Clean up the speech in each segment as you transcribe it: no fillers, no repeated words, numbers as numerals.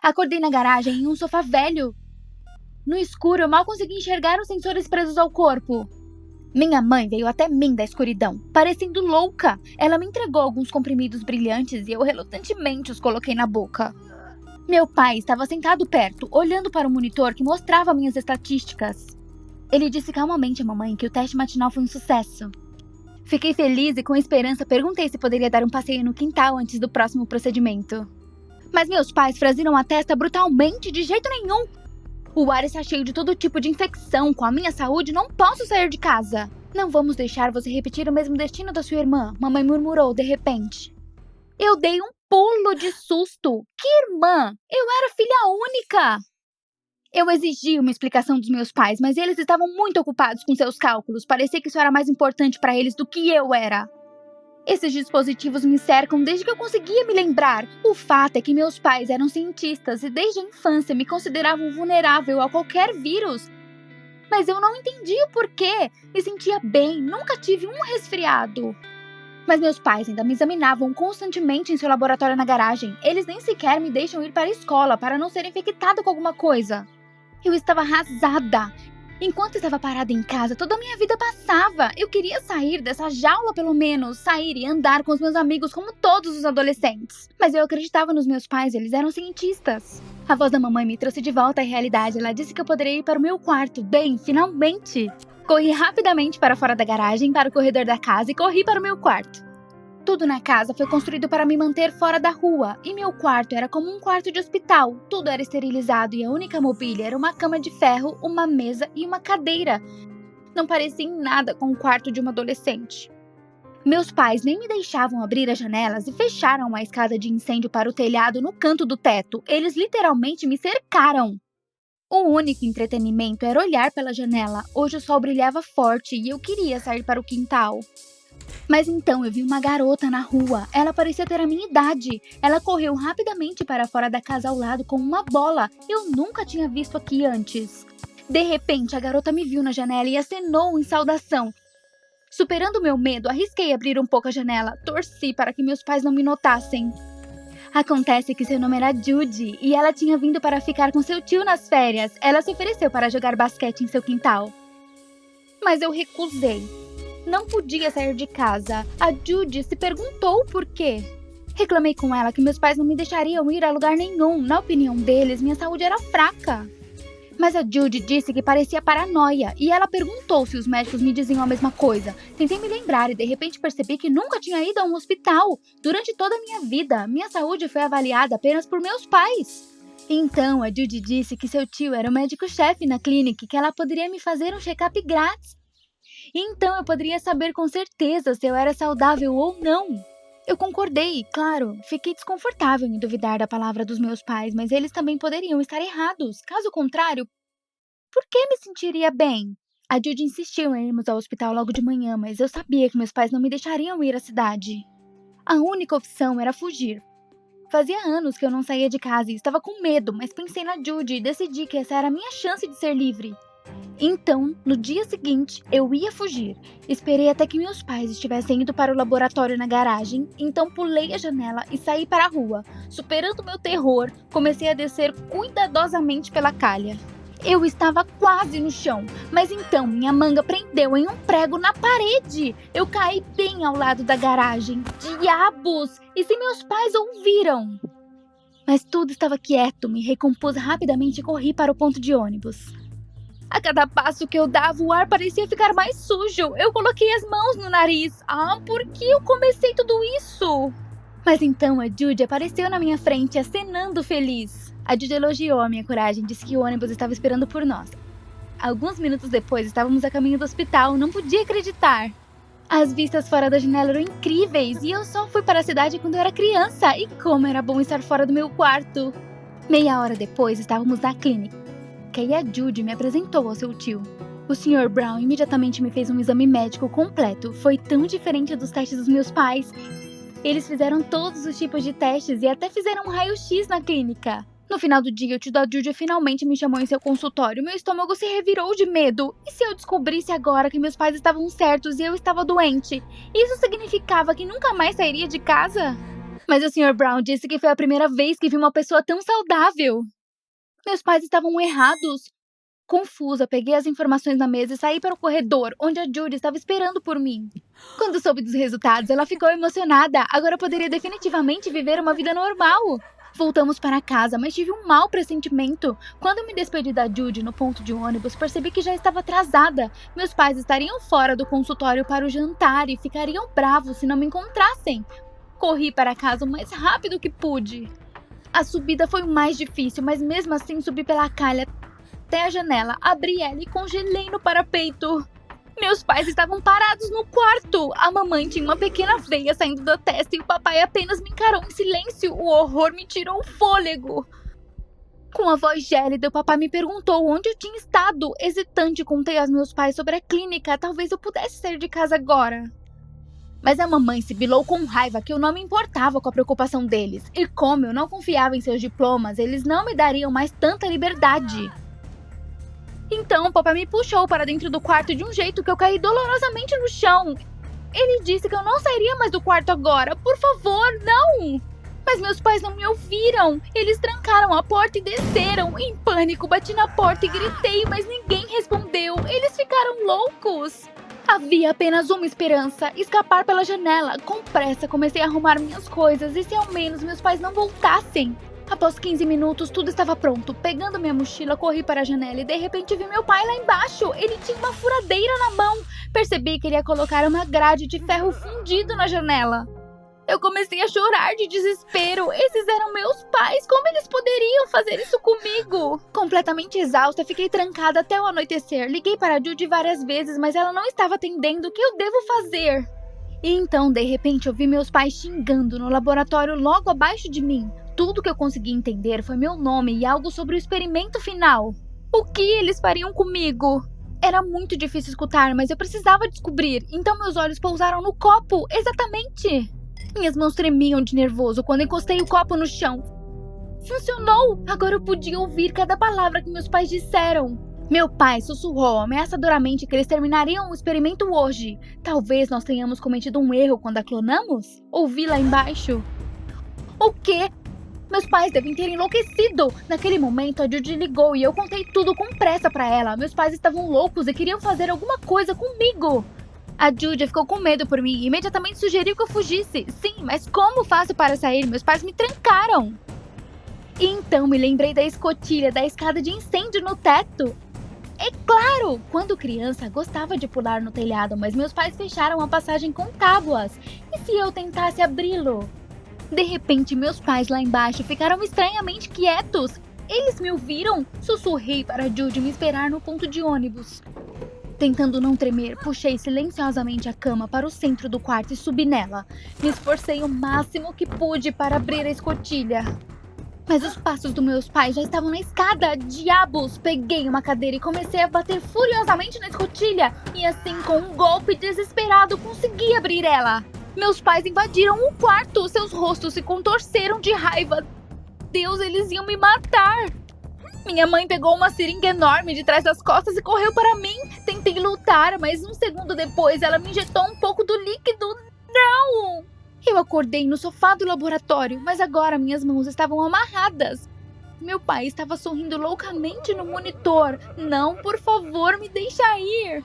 Acordei na garagem em um sofá velho. No escuro, eu mal consegui enxergar os sensores presos ao corpo. Minha mãe veio até mim da escuridão, parecendo louca. Ela me entregou alguns comprimidos brilhantes e eu relutantemente os coloquei na boca. Meu pai estava sentado perto, olhando para o monitor que mostrava minhas estatísticas. Ele disse calmamente à mamãe que o teste matinal foi um sucesso. Fiquei feliz e com esperança perguntei se poderia dar um passeio no quintal antes do próximo procedimento. Mas meus pais franziram a testa brutalmente, de jeito nenhum. O ar está cheio de todo tipo de infecção. Com a minha saúde, não posso sair de casa. Não vamos deixar você repetir o mesmo destino da sua irmã, mamãe murmurou de repente. Eu dei um pulo de susto. Que irmã? Eu era filha única. Eu exigi uma explicação dos meus pais, mas eles estavam muito ocupados com seus cálculos. Parecia que isso era mais importante para eles do que eu era. Esses dispositivos me cercam desde que eu conseguia me lembrar. O fato é que meus pais eram cientistas e desde a infância me consideravam vulnerável a qualquer vírus. Mas eu não entendia o porquê. Me sentia bem, nunca tive um resfriado. Mas meus pais ainda me examinavam constantemente em seu laboratório na garagem. Eles nem sequer me deixam ir para a escola para não ser infectada com alguma coisa. Eu estava arrasada. Enquanto estava parada em casa, toda a minha vida passava. Eu queria sair dessa jaula pelo menos, sair e andar com os meus amigos como todos os adolescentes. Mas eu acreditava nos meus pais, eles eram cientistas. A voz da mamãe me trouxe de volta à realidade. Ela disse que eu poderia ir para o meu quarto. Bem, finalmente! Corri rapidamente para fora da garagem, para o corredor da casa e corri para o meu quarto. Tudo na casa foi construído para me manter fora da rua, e meu quarto era como um quarto de hospital. Tudo era esterilizado e a única mobília era uma cama de ferro, uma mesa e uma cadeira. Não parecia em nada com o quarto de uma adolescente. Meus pais nem me deixavam abrir as janelas e fecharam a escada de incêndio para o telhado no canto do teto. Eles literalmente me cercaram. O único entretenimento era olhar pela janela. Hoje o sol brilhava forte e eu queria sair para o quintal. Mas então eu vi uma garota na rua. Ela parecia ter a minha idade. Ela correu rapidamente para fora da casa ao lado com uma bola. Eu nunca tinha visto aqui antes. De repente, a garota me viu na janela e acenou em saudação. Superando meu medo, arrisquei abrir um pouco a janela. Torci para que meus pais não me notassem. Acontece que seu nome era Judy e ela tinha vindo para ficar com seu tio nas férias. Ela se ofereceu para jogar basquete em seu quintal. Mas eu recusei. Não podia sair de casa. A Judy se perguntou por quê. Reclamei com ela que meus pais não me deixariam ir a lugar nenhum. Na opinião deles, minha saúde era fraca. Mas a Judy disse que parecia paranoia e ela perguntou se os médicos me diziam a mesma coisa. Tentei me lembrar e de repente percebi que nunca tinha ido a um hospital. Durante toda a minha vida, minha saúde foi avaliada apenas por meus pais. Então a Judy disse que seu tio era o médico-chefe na clínica e que ela poderia me fazer um check-up grátis. Então eu poderia saber com certeza se eu era saudável ou não. Eu concordei, claro. Fiquei desconfortável em duvidar da palavra dos meus pais, mas eles também poderiam estar errados. Caso contrário, por que me sentiria bem? A Judy insistiu em irmos ao hospital logo de manhã, mas eu sabia que meus pais não me deixariam ir à cidade. A única opção era fugir. Fazia anos que eu não saía de casa e estava com medo, mas pensei na Judy e decidi que essa era a minha chance de ser livre. Então, no dia seguinte, eu ia fugir. Esperei até que meus pais estivessem indo para o laboratório na garagem, então pulei a janela e saí para a rua. Superando meu terror, comecei a descer cuidadosamente pela calha. Eu estava quase no chão, mas então minha manga prendeu em um prego na parede. Eu caí bem ao lado da garagem. Diabos! E se meus pais ouviram? Mas tudo estava quieto, me recompus rapidamente e corri para o ponto de ônibus. A cada passo que eu dava, o ar parecia ficar mais sujo. Eu coloquei as mãos no nariz. Por que eu comecei tudo isso? Mas então a Judy apareceu na minha frente, acenando feliz. A Judy elogiou a minha coragem, disse que o ônibus estava esperando por nós. Alguns minutos depois, estávamos a caminho do hospital. Não podia acreditar. As vistas fora da janela eram incríveis e eu só fui para a cidade quando eu era criança. E como era bom estar fora do meu quarto. Meia hora depois, estávamos na clínica. E a Judy me apresentou ao seu tio. O Sr. Brown imediatamente me fez um exame médico completo. Foi tão diferente dos testes dos meus pais. Eles fizeram todos os tipos de testes e até fizeram um raio-x na clínica. No final do dia, o tio da Judy finalmente me chamou em seu consultório. Meu estômago se revirou de medo. E se eu descobrisse agora que meus pais estavam certos e eu estava doente? Isso significava que nunca mais sairia de casa? Mas o Sr. Brown disse que foi a primeira vez que vi uma pessoa tão saudável. Meus pais estavam errados. Confusa, peguei as informações na mesa e saí para o corredor, onde a Judy estava esperando por mim. Quando soube dos resultados, ela ficou emocionada. Agora poderia definitivamente viver uma vida normal. Voltamos para casa, mas tive um mau pressentimento. Quando me despedi da Judy no ponto de ônibus, percebi que já estava atrasada. Meus pais estariam fora do consultório para o jantar e ficariam bravos se não me encontrassem. Corri para casa o mais rápido que pude. A subida foi o mais difícil, mas mesmo assim subi pela calha até a janela, abri ela e congelei no parapeito. Meus pais estavam parados no quarto. A mamãe tinha uma pequena veia saindo da testa e o papai apenas me encarou em silêncio. O horror me tirou o fôlego. Com a voz gélida, o papai me perguntou onde eu tinha estado. Hesitante, contei aos meus pais sobre a clínica. Talvez eu pudesse sair de casa agora. Mas a mamãe sibilou com raiva que eu não me importava com a preocupação deles. E como eu não confiava em seus diplomas, eles não me dariam mais tanta liberdade. Então, o papai me puxou para dentro do quarto de um jeito que eu caí dolorosamente no chão. Ele disse que eu não sairia mais do quarto agora. Por favor, não! Mas meus pais não me ouviram. Eles trancaram a porta e desceram. Em pânico, bati na porta e gritei, mas ninguém respondeu. Eles ficaram loucos. Havia apenas uma esperança: escapar pela janela. Com pressa, comecei a arrumar minhas coisas e se ao menos meus pais não voltassem. Após 15 minutos, tudo estava pronto. Pegando minha mochila, corri para a janela e de repente vi meu pai lá embaixo. Ele tinha uma furadeira na mão. Percebi que ele ia colocar uma grade de ferro fundido na janela. Eu comecei a chorar de desespero. Esses eram meus pais. Como eles poderiam fazer isso comigo? Completamente exausta, fiquei trancada até o anoitecer. Liguei para a Judy várias vezes, mas ela não estava atendendo. O que eu devo fazer? E então, de repente, eu vi meus pais xingando no laboratório logo abaixo de mim. Tudo que eu consegui entender foi meu nome e algo sobre o experimento final. O que eles fariam comigo? Era muito difícil escutar, mas eu precisava descobrir. Então meus olhos pousaram no copo. Exatamente! Minhas mãos tremiam de nervoso quando encostei o copo no chão. Funcionou! Agora eu podia ouvir cada palavra que meus pais disseram. Meu pai sussurrou ameaçadoramente que eles terminariam o experimento hoje. Talvez nós tenhamos cometido um erro quando a clonamos? Ouvi lá embaixo. O quê? Meus pais devem ter enlouquecido. Naquele momento, a Judy ligou e eu contei tudo com pressa pra ela. Meus pais estavam loucos e queriam fazer alguma coisa comigo. A Judy ficou com medo por mim e imediatamente sugeriu que eu fugisse. Sim, mas como faço para sair? Meus pais me trancaram. E então me lembrei da escotilha da escada de incêndio no teto. É claro! Quando criança, gostava de pular no telhado, mas meus pais fecharam a passagem com tábuas. E se eu tentasse abri-lo? De repente, meus pais lá embaixo ficaram estranhamente quietos. Eles me ouviram? Sussurrei para Judy me esperar no ponto de ônibus. Tentando não tremer, puxei silenciosamente a cama para o centro do quarto e subi nela. Me esforcei o máximo que pude para abrir a escotilha. Mas os passos dos meus pais já estavam na escada. Diabos! Peguei uma cadeira e comecei a bater furiosamente na escotilha. E assim, com um golpe desesperado, consegui abrir ela. Meus pais invadiram o quarto. Seus rostos se contorceram de raiva. Deus, eles iam me matar. Minha mãe pegou uma seringa enorme de trás das costas e correu para mim. Tentei lutar, mas um segundo depois ela me injetou um pouco do líquido. Não! Eu acordei no sofá do laboratório, mas agora minhas mãos estavam amarradas. Meu pai estava sorrindo loucamente no monitor. Não, por favor, me deixa ir.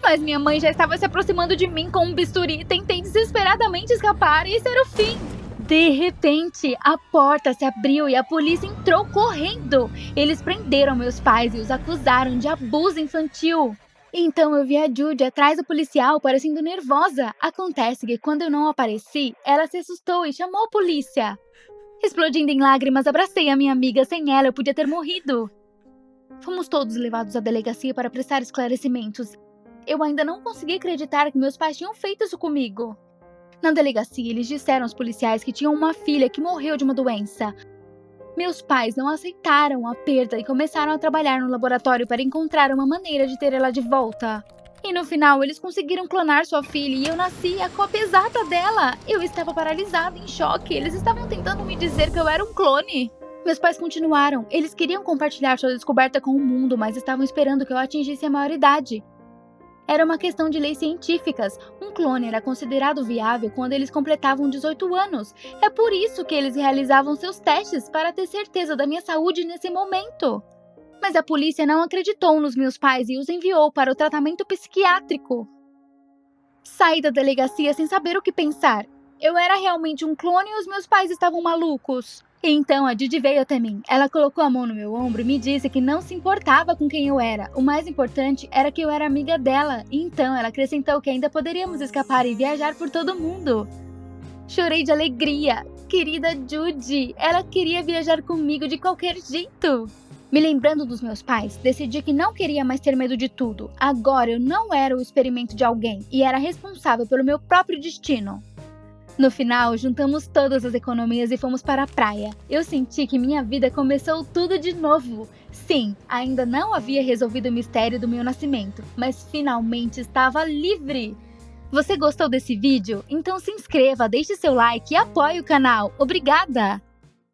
Mas minha mãe já estava se aproximando de mim com um bisturi. Tentei desesperadamente escapar e esse era o fim. De repente, a porta se abriu e a polícia entrou correndo. Eles prenderam meus pais e os acusaram de abuso infantil. Então eu vi a Judy atrás do policial, parecendo nervosa. Acontece que quando eu não apareci, ela se assustou e chamou a polícia. Explodindo em lágrimas, abracei a minha amiga. Sem ela, eu podia ter morrido. Fomos todos levados à delegacia para prestar esclarecimentos. Eu ainda não consegui acreditar que meus pais tinham feito isso comigo. Na delegacia, eles disseram aos policiais que tinham uma filha que morreu de uma doença. Meus pais não aceitaram a perda e começaram a trabalhar no laboratório para encontrar uma maneira de ter ela de volta. E no final, eles conseguiram clonar sua filha e eu nasci a cópia exata dela. Eu estava paralisada, em choque. Eles estavam tentando me dizer que eu era um clone. Meus pais continuaram. Eles queriam compartilhar sua descoberta com o mundo, mas estavam esperando que eu atingisse a maioridade. Era uma questão de leis científicas. Um clone era considerado viável quando eles completavam 18 anos. É por isso que eles realizavam seus testes para ter certeza da minha saúde nesse momento. Mas a polícia não acreditou nos meus pais e os enviou para o tratamento psiquiátrico. Saí da delegacia sem saber o que pensar. Eu era realmente um clone ou os meus pais estavam malucos? E então a Didi veio até mim. Ela colocou a mão no meu ombro e me disse que não se importava com quem eu era. O mais importante era que eu era amiga dela. E então ela acrescentou que ainda poderíamos escapar e viajar por todo mundo. Chorei de alegria. Querida Judy, ela queria viajar comigo de qualquer jeito. Me lembrando dos meus pais, decidi que não queria mais ter medo de tudo. Agora eu não era o experimento de alguém e era responsável pelo meu próprio destino. No final, juntamos todas as economias e fomos para a praia. Eu senti que minha vida começou tudo de novo. Sim, ainda não havia resolvido o mistério do meu nascimento, mas finalmente estava livre. Você gostou desse vídeo? Então se inscreva, deixe seu like e apoie o canal. Obrigada!